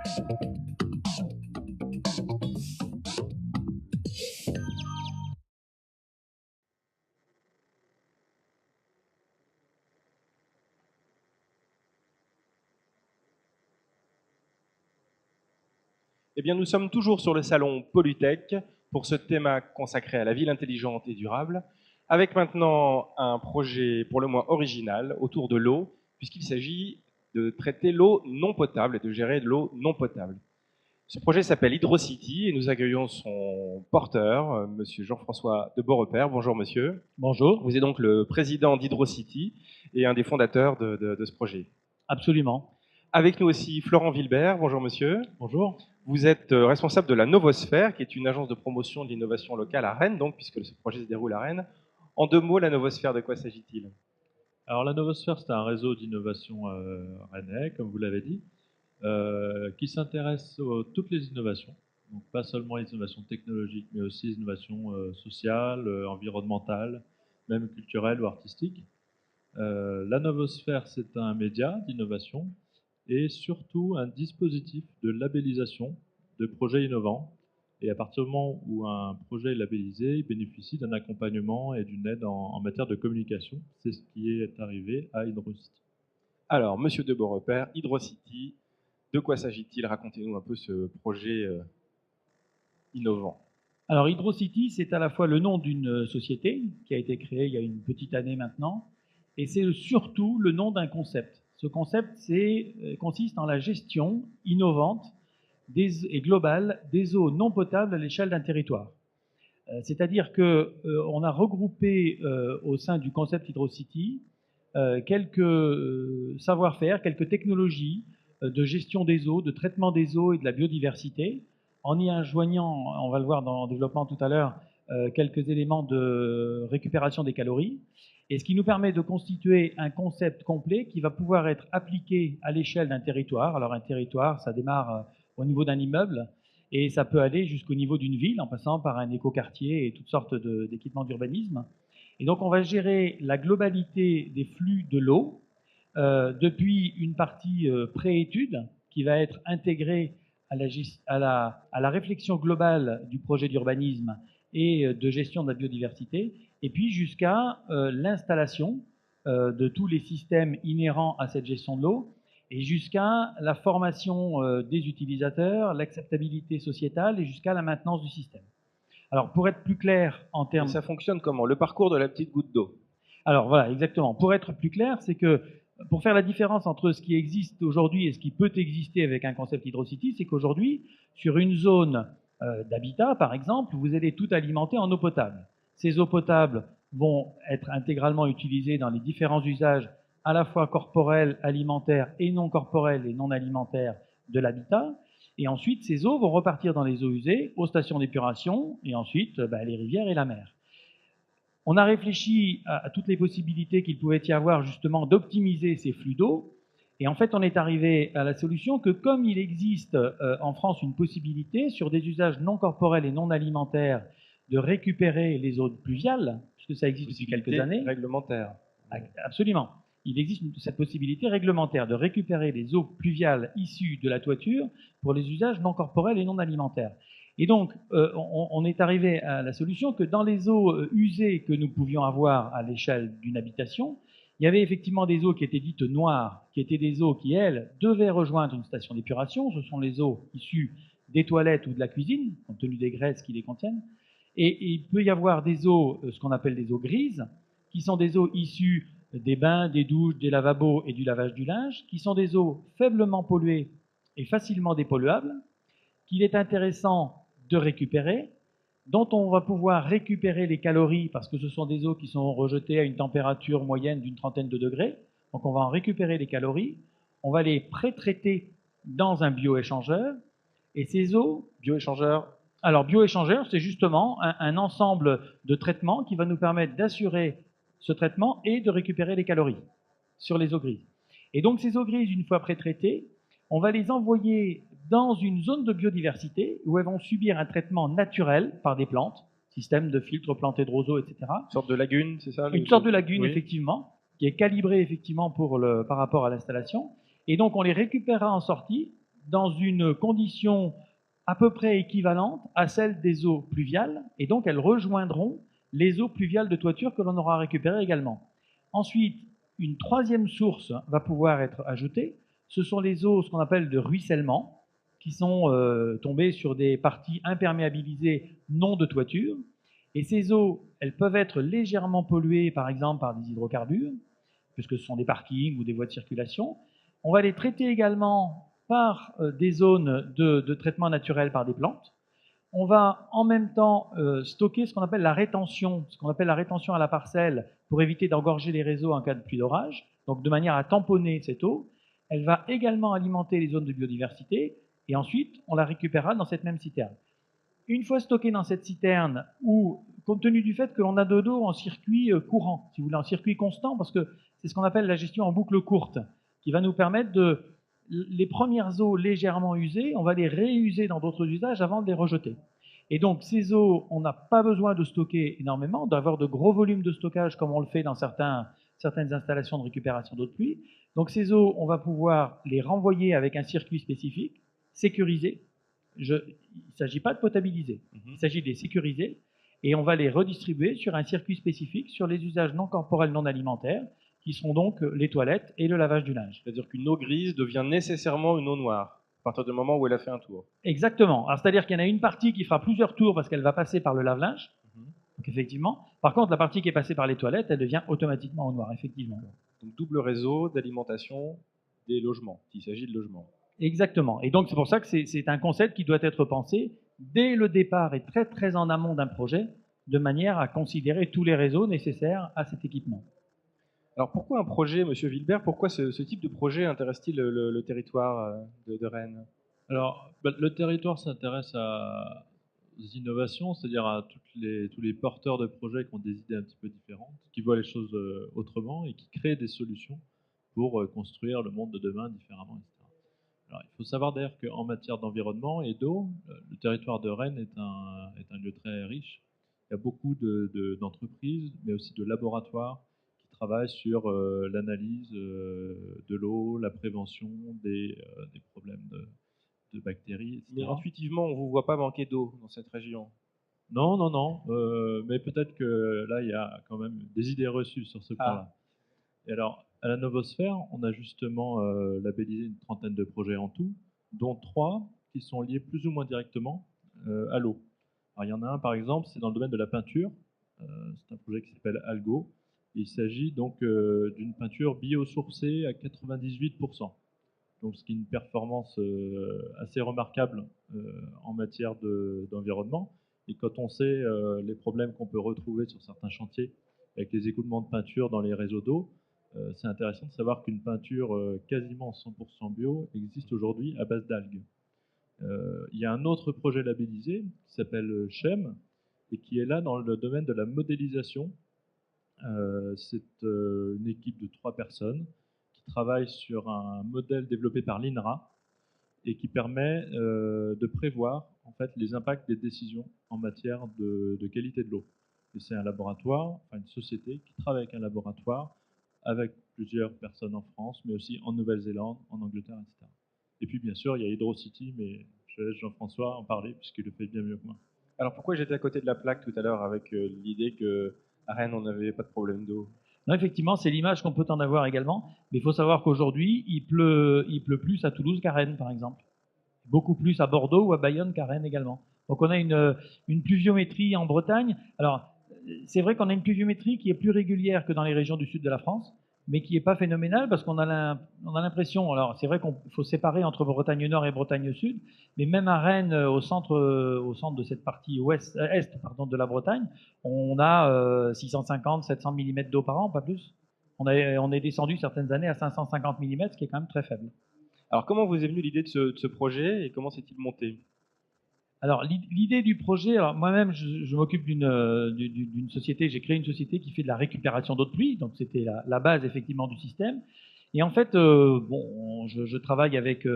Eh bien, nous sommes toujours sur le salon Polytech pour ce thème consacré à la ville intelligente et durable, avec maintenant un projet pour le moins original autour de l'eau, puisqu'il s'agit de traiter l'eau non potable et de gérer de l'eau non potable. Ce projet s'appelle HydroCity et nous accueillons son porteur, monsieur Jean-François de Beaurepaire. Bonjour monsieur. Bonjour. Vous êtes donc le président d'HydroCity et un des fondateurs de ce projet. Absolument. Avec nous aussi Florent Wilbert. Bonjour monsieur. Bonjour. Vous êtes responsable de la Novosphère, qui est une agence de promotion de l'innovation locale à Rennes, donc, puisque ce projet se déroule à Rennes. En 2 mots, la Novosphère, de quoi s'agit-il? Alors la Novosphère, c'est un réseau d'innovation rennais, comme vous l'avez dit, qui s'intéresse à toutes les innovations. Donc pas seulement les innovations technologiques, mais aussi les innovations sociales, environnementales, même culturelles ou artistiques. La Novosphère, c'est un média d'innovation et surtout un dispositif de labellisation de projets innovants. Et à partir du moment où un projet est labellisé, il bénéficie d'un accompagnement et d'une aide en matière de communication. C'est ce qui est arrivé à HydroCity. Alors, monsieur de Beaurepaire, HydroCity, de quoi s'agit-il? Racontez-nous un peu ce projet innovant. Alors HydroCity, c'est à la fois le nom d'une société qui a été créée il y a une petite année maintenant, et c'est surtout le nom d'un concept. Ce concept consiste en la gestion innovante et globale des eaux non potables à l'échelle d'un territoire. C'est-à-dire qu'on a regroupé au sein du concept HydroCity quelques savoir-faire, quelques technologies de gestion des eaux, de traitement des eaux et de la biodiversité, en y joignant, on va le voir dans le développement tout à l'heure, quelques éléments de récupération des calories, et ce qui nous permet de constituer un concept complet qui va pouvoir être appliqué à l'échelle d'un territoire. Alors un territoire, ça démarre au niveau d'un immeuble, et ça peut aller jusqu'au niveau d'une ville, en passant par un écoquartier et toutes sortes d'équipements d'urbanisme. Et donc on va gérer la globalité des flux de l'eau, depuis une partie pré-étude qui va être intégrée à la réflexion globale du projet d'urbanisme et de gestion de la biodiversité, et puis jusqu'à l'installation de tous les systèmes inhérents à cette gestion de l'eau, et jusqu'à la formation des utilisateurs, l'acceptabilité sociétale, et jusqu'à la maintenance du système. Alors, pour être plus clair en termes... Et ça fonctionne comment? Le parcours de la petite goutte d'eau. Alors, voilà, exactement. Pour être plus clair, c'est que pour faire la différence entre ce qui existe aujourd'hui et ce qui peut exister avec un concept HydroCity, c'est qu'aujourd'hui, sur une zone d'habitat, par exemple, vous allez tout alimenter en eau potable. Ces eaux potables vont être intégralement utilisées dans les différents usages, à la fois corporels, alimentaires et non corporels et non alimentaires de l'habitat. Et ensuite, ces eaux vont repartir dans les eaux usées, aux stations d'épuration, et ensuite les rivières et la mer. On a réfléchi à toutes les possibilités qu'il pouvait y avoir justement d'optimiser ces flux d'eau, et en fait on est arrivé à la solution que comme il existe en France une possibilité sur des usages non corporels et non alimentaires de récupérer les eaux pluviales, puisque ça existe depuis quelques années. Réglementaire. Absolument. Il existe cette possibilité réglementaire de récupérer les eaux pluviales issues de la toiture pour les usages non corporels et non alimentaires. Et donc, on est arrivé à la solution que dans les eaux usées que nous pouvions avoir à l'échelle d'une habitation, il y avait effectivement des eaux qui étaient dites noires, qui étaient des eaux qui, elles, devaient rejoindre une station d'épuration. Ce sont les eaux issues des toilettes ou de la cuisine, compte tenu des graisses qui les contiennent. Et il peut y avoir des eaux, ce qu'on appelle des eaux grises, qui sont des eaux issues des bains, des douches, des lavabos et du lavage du linge, qui sont des eaux faiblement polluées et facilement dépolluables, qu'il est intéressant de récupérer, dont on va pouvoir récupérer les calories, parce que ce sont des eaux qui sont rejetées à une température moyenne d'une 30aine de degrés, donc on va en récupérer les calories, on va les pré-traiter dans un bioéchangeur, et ces eaux... Bioéchangeur? Alors, bioéchangeur, c'est justement un ensemble de traitements qui va nous permettre d'assurer ce traitement et de récupérer les calories sur les eaux grises. Et donc, ces eaux grises, une fois pré-traitées, on va les envoyer dans une zone de biodiversité où elles vont subir un traitement naturel par des plantes, système de filtres plantés de roseaux, etc. Une sorte de lagune, c'est ça? Une sorte de lagune, oui. Effectivement, qui est calibrée effectivement par rapport à l'installation. Et donc, on les récupérera en sortie dans une condition à peu près équivalente à celle des eaux pluviales, et donc elles rejoindront les eaux pluviales de toiture que l'on aura récupérées également. Ensuite, une troisième source va pouvoir être ajoutée, ce sont les eaux, ce qu'on appelle de ruissellement, qui sont tombées sur des parties imperméabilisées non de toiture, et ces eaux, elles peuvent être légèrement polluées, par exemple, par des hydrocarbures, puisque ce sont des parkings ou des voies de circulation. On va les traiter également par des zones de traitement naturel par des plantes. On va en même temps stocker ce qu'on appelle la rétention, à la parcelle pour éviter d'engorger les réseaux en cas de pluie d'orage, donc de manière à tamponner cette eau. Elle va également alimenter les zones de biodiversité et ensuite on la récupérera dans cette même citerne. Une fois stockée dans cette citerne, ou compte tenu du fait que l'on a de l'eau en circuit courant, si vous voulez, en circuit constant, parce que c'est ce qu'on appelle la gestion en boucle courte, qui va nous permettre les premières eaux légèrement usées, on va les réuser dans d'autres usages avant de les rejeter. Et donc ces eaux, on n'a pas besoin de stocker énormément, d'avoir de gros volumes de stockage comme on le fait dans certaines installations de récupération d'eau de pluie. Donc ces eaux, on va pouvoir les renvoyer avec un circuit spécifique, sécurisé. Il ne s'agit pas de potabiliser, il s'agit de les sécuriser et on va les redistribuer sur un circuit spécifique sur les usages non corporels non alimentaires qui seront donc les toilettes et le lavage du linge. C'est-à-dire qu'une eau grise devient nécessairement une eau noire à partir du moment où elle a fait un tour. Exactement. Alors, c'est-à-dire qu'il y en a une partie qui fera plusieurs tours parce qu'elle va passer par le lave-linge. Donc effectivement. Par contre, la partie qui est passée par les toilettes, elle devient automatiquement eau noire, effectivement. Donc double réseau d'alimentation des logements, s'il s'agit de logements. Exactement. Et donc c'est pour ça que c'est un concept qui doit être pensé dès le départ et très très en amont d'un projet, de manière à considérer tous les réseaux nécessaires à cet équipement. Alors pourquoi un projet, Monsieur Wilbert, pourquoi ce type de projet intéresse-t-il le territoire de Rennes? Alors, le territoire s'intéresse aux innovations, c'est-à-dire à tous les porteurs de projets qui ont des idées un petit peu différentes, qui voient les choses autrement et qui créent des solutions pour construire le monde de demain différemment, etc. Alors, il faut savoir d'ailleurs qu'en matière d'environnement et d'eau, le territoire de Rennes est un lieu très riche. Il y a beaucoup d'entreprises, mais aussi de laboratoires qui travaillent sur l'analyse de l'eau, la prévention des problèmes de bactéries, etc. Mais intuitivement, on ne vous voit pas manquer d'eau dans cette région. Non, mais peut-être que là, il y a quand même des idées reçues sur ce point-là. Et alors, à la Novosphère, on a justement labellisé une trentaine de projets en tout, dont 3 qui sont liés plus ou moins directement à l'eau. Alors, il y en a un, par exemple, c'est dans le domaine de la peinture. C'est un projet qui s'appelle Algo. Il s'agit donc d'une peinture biosourcée à 98%. Donc, ce qui est une performance assez remarquable en matière d'environnement. Et quand on sait les problèmes qu'on peut retrouver sur certains chantiers avec les écoulements de peinture dans les réseaux d'eau, c'est intéressant de savoir qu'une peinture quasiment 100% bio existe aujourd'hui à base d'algues. Il y a un autre projet labellisé qui s'appelle CHEM et qui est là dans le domaine de la modélisation. C'est une équipe de 3 personnes qui travaille sur un modèle développé par l'INRA et qui permet de prévoir en fait les impacts des décisions en matière de qualité de l'eau. Et c'est un laboratoire, enfin une société qui travaille avec un laboratoire avec plusieurs personnes en France, mais aussi en Nouvelle-Zélande, en Angleterre, etc. Et puis bien sûr, il y a HydroCity, mais je laisse Jean-François en parler puisqu'il le fait bien mieux que moi. Alors pourquoi j'étais à côté de la plaque tout à l'heure avec l'idée qu'à Rennes, on n'avait pas de problème d'eau? Non, effectivement, c'est l'image qu'on peut en avoir également, mais il faut savoir qu'aujourd'hui, il pleut plus à Toulouse qu'à Rennes, par exemple. Beaucoup plus à Bordeaux ou à Bayonne qu'à Rennes également. Donc on a une pluviométrie en Bretagne. Alors, c'est vrai qu'on a une pluviométrie qui est plus régulière que dans les régions du sud de la France, mais qui n'est pas phénoménale parce qu'on a l'impression, alors c'est vrai qu'il faut séparer entre Bretagne Nord et Bretagne Sud, mais même à Rennes, au centre de cette partie est de la Bretagne, on a 650-700 mm d'eau par an, pas plus. On est descendu certaines années à 550 mm, ce qui est quand même très faible. Alors comment vous est venue l'idée de ce projet et comment s'est-il monté? Alors l'idée du projet, alors moi-même je m'occupe d'une société, j'ai créé une société qui fait de la récupération d'eau de pluie, donc c'était la base effectivement du système. Et en fait, je travaille avec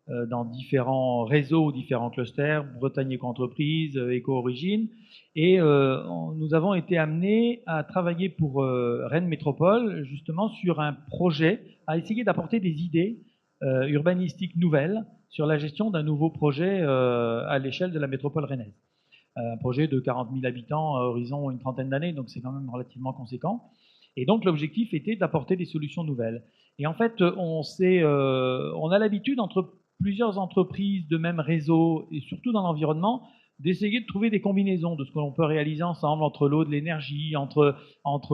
dans différents réseaux, différents clusters, Bretagne Éco-Entreprise, Éco-Origine, et nous avons été amenés à travailler pour Rennes Métropole justement sur un projet à essayer d'apporter des idées urbanistiques nouvelles sur la gestion d'un nouveau projet à l'échelle de la métropole rennaise. Un projet de 40 000 habitants à horizon une trentaine d'années, donc c'est quand même relativement conséquent. Et donc l'objectif était d'apporter des solutions nouvelles. Et en fait, on a l'habitude entre plusieurs entreprises de même réseau, et surtout dans l'environnement, d'essayer de trouver des combinaisons de ce que l'on peut réaliser ensemble entre l'eau, de l'énergie, entre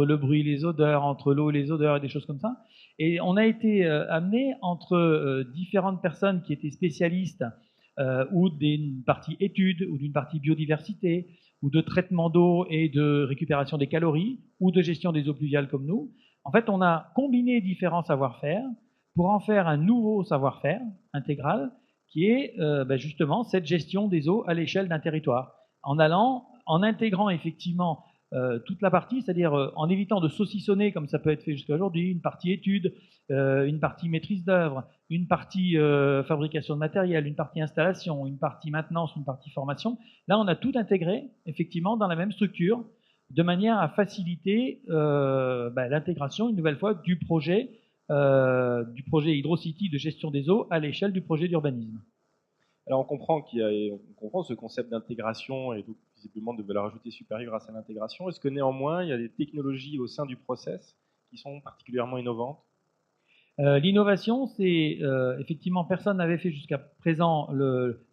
le bruit, les odeurs, entre l'eau et les odeurs et des choses comme ça. Et on a été amené entre différentes personnes qui étaient spécialistes ou d'une partie études, ou d'une partie biodiversité, ou de traitement d'eau et de récupération des calories, ou de gestion des eaux pluviales comme nous. En fait, on a combiné différents savoir-faire pour en faire un nouveau savoir-faire intégral qui est justement cette gestion des eaux à l'échelle d'un territoire, en intégrant effectivement toute la partie, c'est-à-dire en évitant de saucissonner comme ça peut être fait jusqu'à aujourd'hui, une partie études, une partie maîtrise d'œuvre, une partie fabrication de matériel, une partie installation, une partie maintenance, une partie formation. Là, on a tout intégré effectivement dans la même structure, de manière à faciliter l'intégration, une nouvelle fois, du projet HydroCity de gestion des eaux à l'échelle du projet d'urbanisme. Alors on comprend on comprend ce concept d'intégration et donc visiblement de valeur ajoutée supérieure grâce à l'intégration. Est-ce que néanmoins il y a des technologies au sein du process qui sont particulièrement innovantes? L'innovation, c'est effectivement personne n'avait fait jusqu'à présent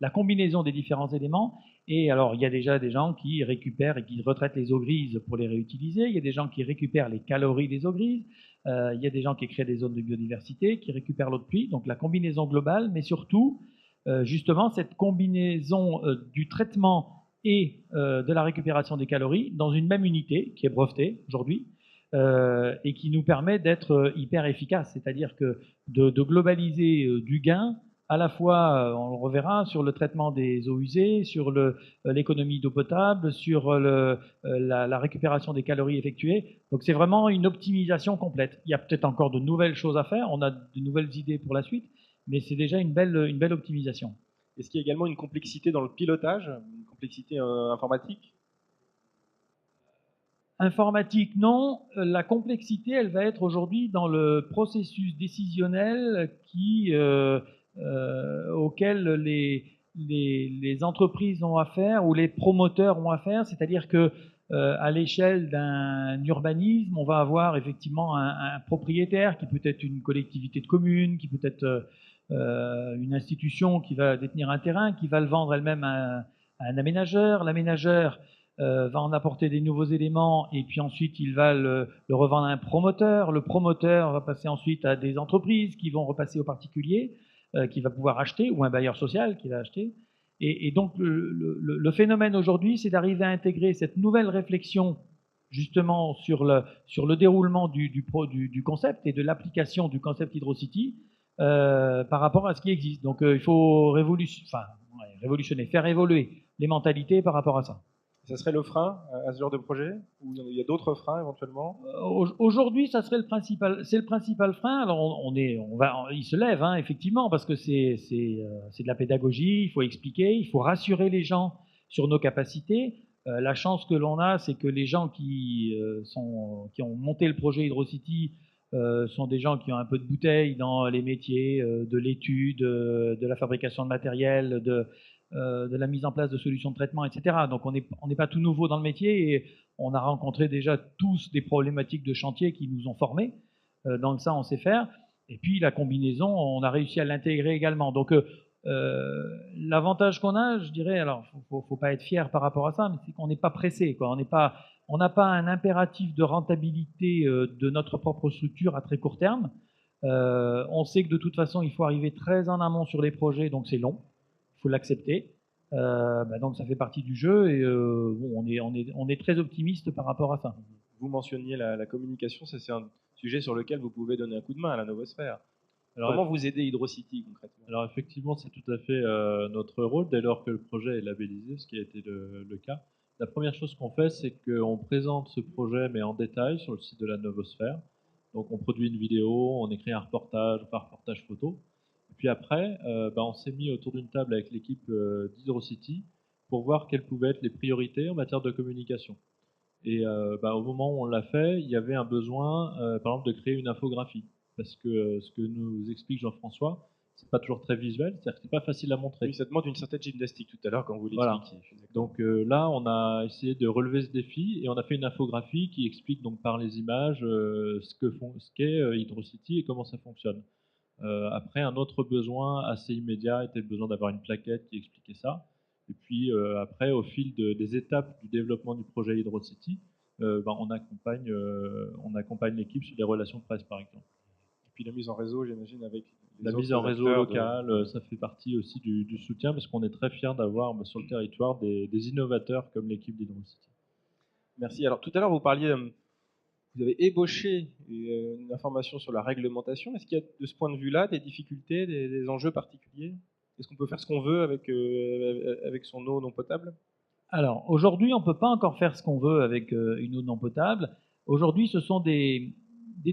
la combinaison des différents éléments. Et alors, il y a déjà des gens qui récupèrent et qui retraitent les eaux grises pour les réutiliser. Il y a des gens qui récupèrent les calories des eaux grises. Il y a des gens qui créent des zones de biodiversité, qui récupèrent l'eau de pluie. Donc la combinaison globale, mais surtout, justement, cette combinaison du traitement et de la récupération des calories dans une même unité qui est brevetée aujourd'hui. Et qui nous permet d'être hyper efficace, c'est-à-dire que de globaliser du gain, à la fois, on le reverra, sur le traitement des eaux usées, sur l'économie d'eau potable, sur la récupération des calories effectuées. Donc c'est vraiment une optimisation complète. Il y a peut-être encore de nouvelles choses à faire, on a de nouvelles idées pour la suite, mais c'est déjà une belle optimisation. Est-ce qu'il y a également une complexité dans le pilotage, une complexité informatique? Informatique, non. La complexité, elle va être aujourd'hui dans le processus décisionnel auquel les entreprises ont affaire ou les promoteurs ont affaire. C'est-à-dire que à l'échelle d'un urbanisme, on va avoir effectivement un propriétaire qui peut être une collectivité de communes, qui peut être une institution qui va détenir un terrain, qui va le vendre elle-même à un aménageur. L'aménageur va en apporter des nouveaux éléments et puis ensuite il va le revendre à un promoteur. Le promoteur va passer ensuite à des entreprises qui vont repasser aux particuliers qui va pouvoir acheter ou un bailleur social qui va acheter. Et donc le phénomène aujourd'hui, c'est d'arriver à intégrer cette nouvelle réflexion justement sur le déroulement du concept et de l'application du concept HydroCity par rapport à ce qui existe. Donc il faut révolutionner, faire évoluer les mentalités par rapport à ça. Ça serait le frein à ce genre de projet? Ou il y a d'autres freins éventuellement? Aujourd'hui, ça serait c'est le principal frein. Alors il se lève effectivement parce que c'est de la pédagogie. Il faut expliquer, il faut rassurer les gens sur nos capacités. La chance que l'on a, c'est que les gens qui ont monté le projet HydroCity sont des gens qui ont un peu de bouteille dans les métiers de l'étude, de la fabrication de matériel, de la mise en place de solutions de traitement, etc. Donc on n'est pas tout nouveau dans le métier et on a rencontré déjà tous des problématiques de chantier qui nous ont formés. Donc ça, on sait faire. Et puis la combinaison, on a réussi à l'intégrer également. Donc l'avantage qu'on a, je dirais, alors faut pas être fier par rapport à ça, mais c'est qu'on n'est pas pressé, quoi. On n'a pas un impératif de rentabilité de notre propre structure à très court terme. On sait que de toute façon, il faut arriver très en amont sur les projets, donc c'est long. Il faut l'accepter. Donc ça fait partie du jeu et on est très optimiste par rapport à ça. Vous mentionniez la communication, ça c'est un sujet sur lequel vous pouvez donner un coup de main à la Novosphère. Alors, comment vous aidez HydroCity concrètement? Alors effectivement, c'est tout à fait notre rôle dès lors que le projet est labellisé, ce qui a été le cas. La première chose qu'on fait, c'est qu'on présente ce projet mais en détail sur le site de la Novosphère. Donc on produit une vidéo, on écrit un reportage, un reportage photo. Puis après, on s'est mis autour d'une table avec l'équipe d'HydroCity pour voir quelles pouvaient être les priorités en matière de communication. Et au moment où on l'a fait, il y avait un besoin, par exemple, de créer une infographie. Parce que ce que nous explique Jean-François, c'est pas toujours très visuel, c'est-à-dire que c'est pas facile à montrer. Oui, ça demande une certaine gymnastique tout à l'heure quand vous Voilà. l'expliquiez. Donc là, on a essayé de relever ce défi et on a fait une infographie qui explique donc par les images ce qu'est HydroCity et comment ça fonctionne. Après, un autre besoin assez immédiat était le besoin d'avoir une plaquette qui expliquait ça. Et puis après, au fil des étapes du développement du projet HydroCity, on accompagne l'équipe sur les relations presse, par exemple. Et puis la mise en réseau, j'imagine, avec la mise en réseau local, ça fait partie aussi du soutien parce qu'on est très fiers d'avoir sur le territoire des innovateurs comme l'équipe d'HydroCity. Merci. Alors tout à l'heure, vous parliez, vous avez ébauché une information sur la réglementation. Est-ce qu'il y a de ce point de vue-là des difficultés, des enjeux particuliers? Est-ce qu'on peut faire ce qu'on veut avec son eau non potable? Alors, aujourd'hui, on ne peut pas encore faire ce qu'on veut avec une eau non potable. Aujourd'hui, ce sont des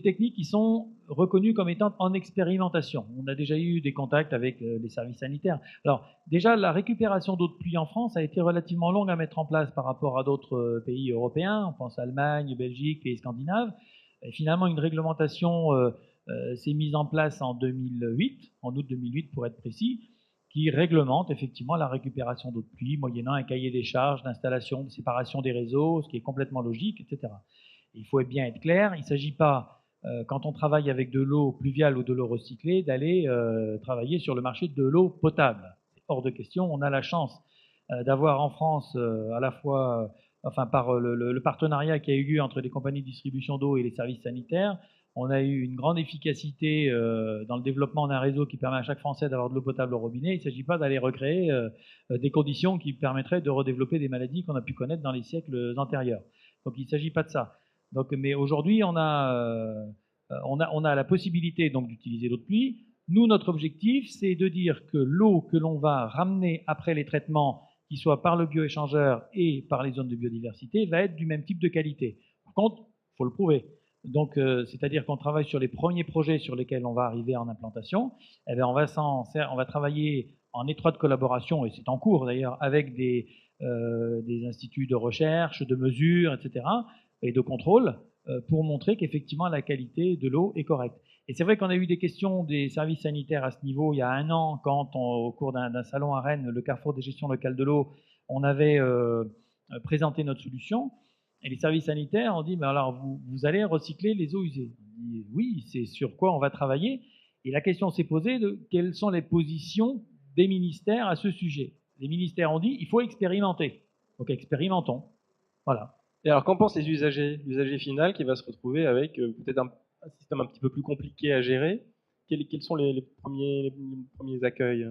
techniques qui sont reconnues comme étant en expérimentation. On a déjà eu des contacts avec les services sanitaires. Alors, déjà, la récupération d'eau de pluie en France a été relativement longue à mettre en place par rapport à d'autres pays européens. On pense à Allemagne, Belgique, pays scandinaves. Et finalement, une réglementation s'est mise en place en 2008, en août 2008 pour être précis, qui réglemente effectivement la récupération d'eau de pluie, moyennant un cahier des charges d'installation, de séparation des réseaux, ce qui est complètement logique, etc. Et il faut bien être clair, il ne s'agit pas, quand on travaille avec de l'eau pluviale ou de l'eau recyclée, d'aller travailler sur le marché de l'eau potable. C'est hors de question. On a la chance d'avoir en France à la fois, par le partenariat qui a eu lieu entre les compagnies de distribution d'eau et les services sanitaires, on a eu une grande efficacité dans le développement d'un réseau qui permet à chaque Français d'avoir de l'eau potable au robinet. Il ne s'agit pas d'aller recréer des conditions qui permettraient de redévelopper des maladies qu'on a pu connaître dans les siècles antérieurs. Donc il ne s'agit pas de ça. Donc, mais aujourd'hui, on a la possibilité donc d'utiliser l'eau de pluie. Nous, notre objectif, c'est de dire que l'eau que l'on va ramener après les traitements, qu'ils soient par le bioéchangeur et par les zones de biodiversité, va être du même type de qualité. Par contre, il faut le prouver. Donc, c'est-à-dire qu'on travaille sur les premiers projets sur lesquels on va arriver en implantation. Eh bien, on va travailler en étroite collaboration, et c'est en cours d'ailleurs, avec des instituts de recherche, de mesure, etc., et de contrôle, pour montrer qu'effectivement la qualité de l'eau est correcte. Et c'est vrai qu'on a eu des questions des services sanitaires à ce niveau il y a un an, quand au cours d'un salon à Rennes, le Carrefour des gestions locales de l'eau, on avait présenté notre solution. Et les services sanitaires ont dit, mais alors vous allez recycler les eaux usées? On dit, oui, c'est sur quoi on va travailler. Et la question s'est posée de quelles sont les positions des ministères à ce sujet. Les ministères ont dit, il faut expérimenter. Donc expérimentons. Voilà. Et alors qu'en pensent les usagers? L'usager final qui va se retrouver avec peut-être un système un petit peu plus compliqué à gérer. Quels sont les premiers accueils?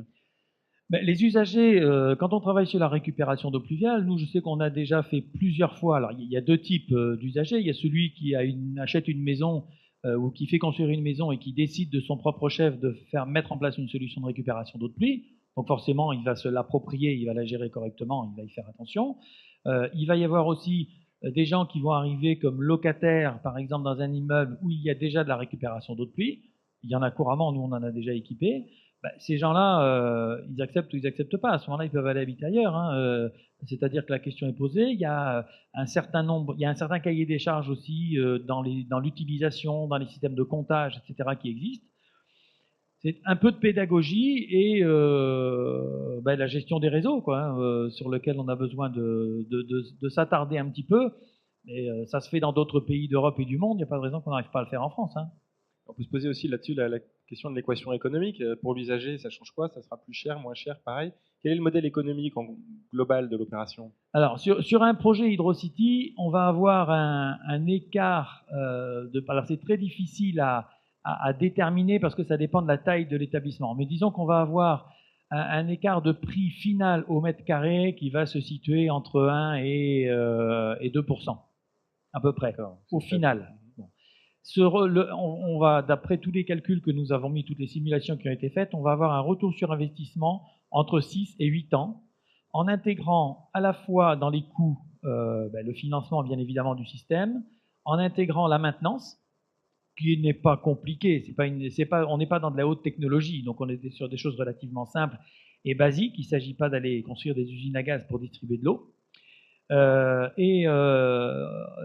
Les usagers, quand on travaille sur la récupération d'eau pluviale, nous, je sais qu'on a déjà fait plusieurs fois. Alors, il y a deux types d'usagers. Il y a celui qui achète une maison ou qui fait construire une maison et qui décide de son propre chef de mettre en place une solution de récupération d'eau de pluie. Donc, forcément, il va se l'approprier, il va la gérer correctement, il va y faire attention. Il va y avoir aussi des gens qui vont arriver comme locataires, par exemple, dans un immeuble où il y a déjà de la récupération d'eau de pluie. Il y en a couramment, nous, on en a déjà équipé. Ces gens-là, ils acceptent ou ils n'acceptent pas. À ce moment-là, ils peuvent aller habiter ailleurs. C'est-à-dire que la question est posée. Il y a un certain cahier des charges aussi dans l'utilisation, dans les systèmes de comptage, etc., qui existent. C'est un peu de pédagogie et la gestion des réseaux, sur lequel on a besoin de s'attarder un petit peu. Et ça se fait dans d'autres pays d'Europe et du monde. Il n'y a pas de raison qu'on n'arrive pas à le faire en France. On peut se poser aussi là-dessus la question de l'équation économique. Pour l'usager, ça change quoi? Ça sera plus cher, moins cher, pareil? Quel est le modèle économique global de l'opération? Alors, sur un projet HydroCity, on va avoir un écart alors, c'est très difficile à déterminer parce que ça dépend de la taille de l'établissement. Mais disons qu'on va avoir un écart de prix final au mètre carré qui va se situer entre 1 et 2%, à peu près, au final. On va, d'après tous les calculs que nous avons mis, toutes les simulations qui ont été faites, on va avoir un retour sur investissement entre 6 et 8 ans, en intégrant à la fois dans les coûts le financement bien évidemment du système, en intégrant la maintenance, qui n'est pas compliquée, on n'est pas dans de la haute technologie, donc on est sur des choses relativement simples et basiques. Il ne s'agit pas d'aller construire des usines à gaz pour distribuer de l'eau.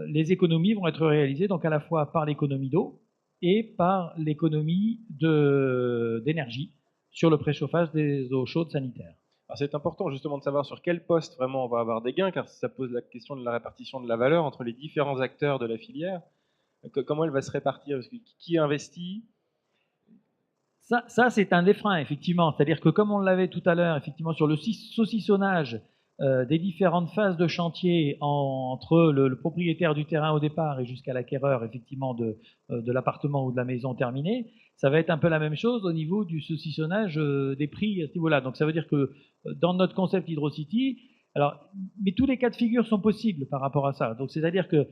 Les économies vont être réalisées donc à la fois par l'économie d'eau et par l'économie d'énergie, sur le préchauffage des eaux chaudes sanitaires. Alors c'est important justement de savoir sur quel poste vraiment on va avoir des gains, car ça pose la question de la répartition de la valeur entre les différents acteurs de la filière. Comment elle va se répartir? Parce que qui investit? Ça c'est un des freins, effectivement. C'est-à-dire que comme on l'avait tout à l'heure, effectivement, sur le saucissonnage des différentes phases de chantier entre le propriétaire du terrain au départ et jusqu'à l'acquéreur, effectivement, de l'appartement ou de la maison terminée, ça va être un peu la même chose au niveau du saucissonnage des prix à ce niveau-là. Donc ça veut dire que dans notre concept HydroCity, alors, mais tous les cas de figure sont possibles par rapport à ça. Donc c'est-à-dire que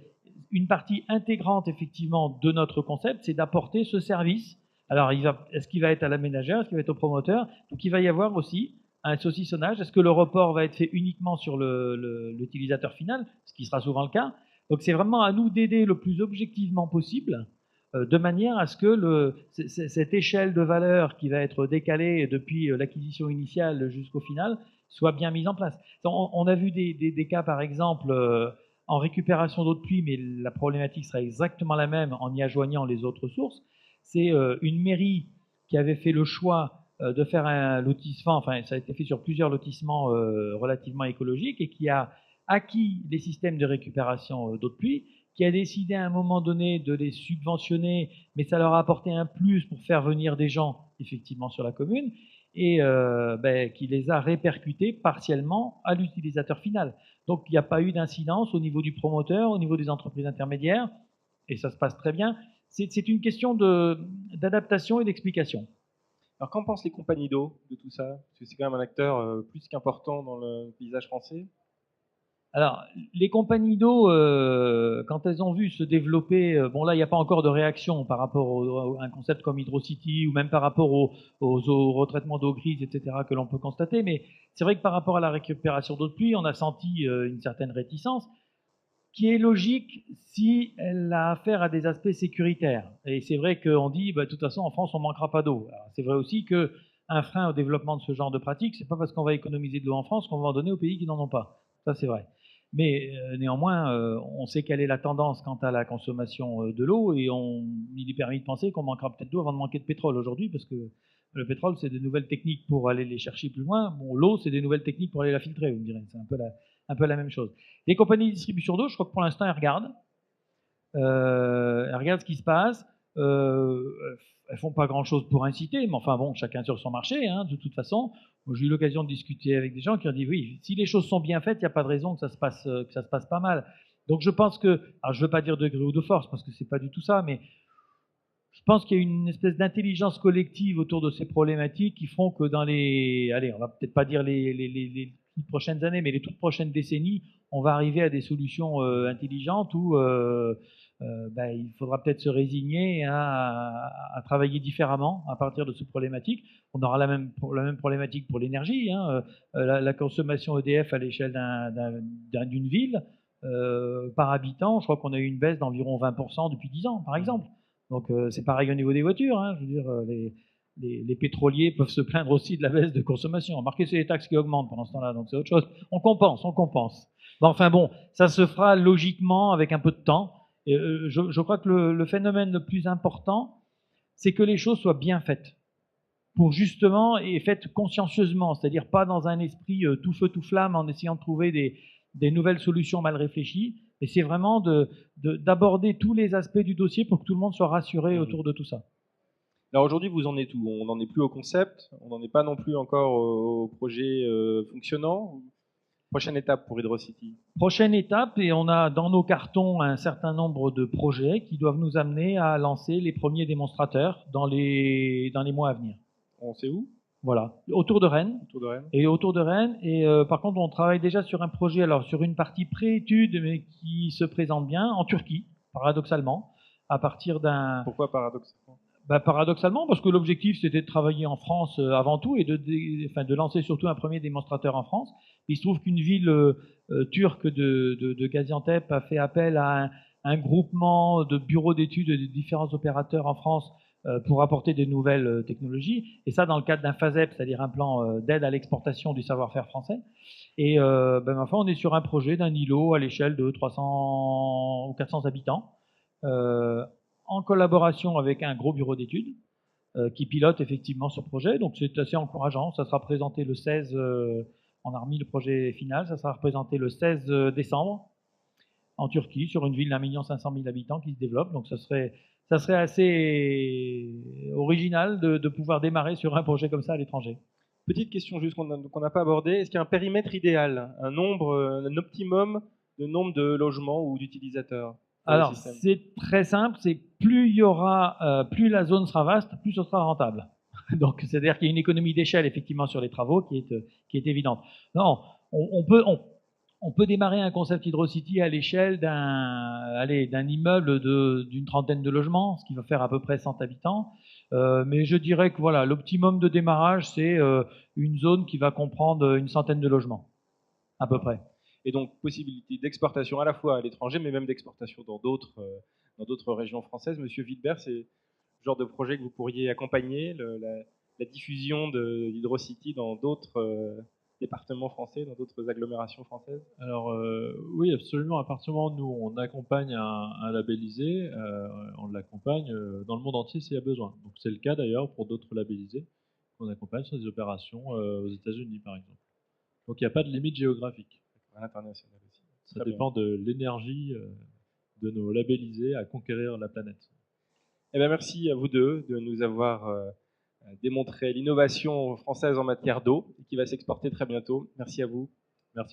une partie intégrante, effectivement, de notre concept, c'est d'apporter ce service. Alors, est-ce qu'il va être à l'aménageur, est-ce qu'il va être au promoteur? Donc, il va y avoir aussi un saucissonnage. Est-ce que le report va être fait uniquement sur l'utilisateur final, ce qui sera souvent le cas? Donc, c'est vraiment à nous d'aider le plus objectivement possible, de manière à ce que cette échelle de valeur qui va être décalée depuis l'acquisition initiale jusqu'au final soit bien mise en place. On a vu des cas, par exemple, en récupération d'eau de pluie, mais la problématique sera exactement la même en y adjoignant les autres sources. C'est une mairie qui avait fait le choix de faire un lotissement, enfin ça a été fait sur plusieurs lotissements relativement écologiques, et qui a acquis les systèmes de récupération d'eau de pluie, qui a décidé à un moment donné de les subventionner, mais ça leur a apporté un plus pour faire venir des gens effectivement sur la commune, et qui les a répercutés partiellement à l'utilisateur final. Donc il n'y a pas eu d'incidence au niveau du promoteur, au niveau des entreprises intermédiaires, et ça se passe très bien. C'est une question d'adaptation et d'explication. Alors qu'en pensent les compagnies d'eau de tout ça? Parce que c'est quand même un acteur plus qu'important dans le paysage français. Alors, les compagnies d'eau, quand elles ont vu se développer, bon là, il n'y a pas encore de réaction par rapport à un concept comme HydroCity, ou même par rapport au retraitement d'eau grise, etc., que l'on peut constater, mais c'est vrai que par rapport à la récupération d'eau de pluie, on a senti une certaine réticence, qui est logique si elle a affaire à des aspects sécuritaires. Et c'est vrai qu'on dit, de toute façon, en France, on ne manquera pas d'eau. C'est vrai aussi qu'un frein au développement de ce genre de pratique, c'est pas parce qu'on va économiser de l'eau en France qu'on va en donner aux pays qui n'en ont pas. Ça, c'est vrai. Mais néanmoins, on sait quelle est la tendance quant à la consommation de l'eau, et il est permis de penser qu'on manquera peut-être d'eau avant de manquer de pétrole aujourd'hui, parce que le pétrole, c'est des nouvelles techniques pour aller les chercher plus loin. Bon, l'eau, c'est des nouvelles techniques pour aller la filtrer, vous me direz. C'est un peu la même chose. Les compagnies de distribution d'eau, je crois que pour l'instant, elles regardent ce qui se passe. Elles font pas grand-chose pour inciter, mais enfin bon, chacun sur son marché, hein, de toute façon. J'ai eu l'occasion de discuter avec des gens qui ont dit oui, si les choses sont bien faites, il n'y a pas de raison que ça se passe pas mal. Donc je pense que, alors je veux pas dire de gré ou de force, parce que c'est pas du tout ça, mais je pense qu'il y a une espèce d'intelligence collective autour de ces problématiques qui font que dans on va peut-être pas dire les toutes prochaines années, mais les toutes prochaines décennies, on va arriver à des solutions intelligentes où il faudra peut-être se résigner à travailler différemment à partir de ces problématiques. On aura la même problématique pour l'énergie. Hein. La consommation EDF à l'échelle d'une ville, par habitant, je crois qu'on a eu une baisse d'environ 20% depuis 10 ans, par exemple. Donc c'est pareil au niveau des voitures. Hein. Je veux dire, les pétroliers peuvent se plaindre aussi de la baisse de consommation. Remarquez, c'est les taxes qui augmentent pendant ce temps-là, donc c'est autre chose. On compense. Bon, enfin bon, ça se fera logiquement avec un peu de temps. Je crois que le phénomène le plus important, c'est que les choses soient bien faites. Pour justement, et faites consciencieusement, c'est-à-dire pas dans un esprit tout feu, tout flamme, en essayant de trouver des nouvelles solutions mal réfléchies. Et c'est vraiment d'aborder tous les aspects du dossier pour que tout le monde soit rassuré autour de tout ça. Alors aujourd'hui, vous en êtes où? On n'en est plus au concept, on n'en est pas non plus encore au projet fonctionnant. Prochaine étape pour HydroCity? Prochaine étape, et on a dans nos cartons un certain nombre de projets qui doivent nous amener à lancer les premiers démonstrateurs dans les mois à venir. On sait où? Voilà, autour de Rennes. Autour de Rennes. Et par contre, on travaille déjà sur un projet, alors sur une partie pré-étude, mais qui se présente bien, en Turquie, paradoxalement, à partir d'un... Pourquoi paradoxalement? Paradoxalement, parce que l'objectif, c'était de travailler en France avant tout, et de lancer surtout un premier démonstrateur en France. Il se trouve qu'une ville turque de Gaziantep a fait appel à un groupement de bureaux d'études de différents opérateurs en France pour apporter des nouvelles technologies, et ça dans le cadre d'un FASEP, c'est-à-dire un plan d'aide à l'exportation du savoir-faire français. Et enfin, on est sur un projet d'un îlot à l'échelle de 300 ou 400 habitants, en collaboration avec un gros bureau d'études, qui pilote effectivement ce projet. Donc c'est assez encourageant. Ça sera présenté le 16, on a remis le projet final, ça sera présenté le 16 décembre en Turquie, sur une ville d'1 500 000 habitants qui se développe. Donc ça serait assez original de pouvoir démarrer sur un projet comme ça à l'étranger. Petite question juste qu'on n'a pas abordée. Est-ce qu'il y a un périmètre idéal, un optimum de nombre de logements ou d'utilisateurs? Alors, c'est très simple, c'est plus la zone sera vaste, plus ce sera rentable. Donc, c'est-à-dire qu'il y a une économie d'échelle effectivement sur les travaux qui est évidente. Non, on peut démarrer un concept HydroCity à l'échelle d'un immeuble d'une trentaine de logements, ce qui va faire à peu près 100 habitants. Mais je dirais que voilà, l'optimum de démarrage, c'est une zone qui va comprendre une centaine de logements, à peu près. Et donc, possibilité d'exportation à la fois à l'étranger, mais même d'exportation dans d'autres régions françaises. Monsieur Wilbert, c'est le genre de projet que vous pourriez accompagner, la diffusion de HydroCity dans d'autres départements français, dans d'autres agglomérations françaises? Alors, oui, absolument. À partir du moment où nous, on accompagne un labellisé, on l'accompagne dans le monde entier s'il y a besoin. Donc, c'est le cas d'ailleurs pour d'autres labellisés qu'on accompagne sur des opérations aux États-Unis, par exemple. Donc, il n'y a pas de limite géographique. À l'international aussi. Ça dépend de l'énergie de nos labellisés à conquérir la planète. Eh bien, merci à vous deux de nous avoir démontré l'innovation française en matière d'eau qui va s'exporter très bientôt. Merci à vous.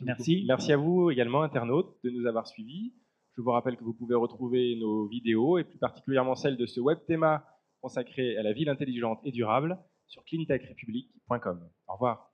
Merci. Merci à vous également, internautes, de nous avoir suivis. Je vous rappelle que vous pouvez retrouver nos vidéos, et plus particulièrement celle de ce web théma consacré à la ville intelligente et durable, sur cleantechrepublic.com. Au revoir.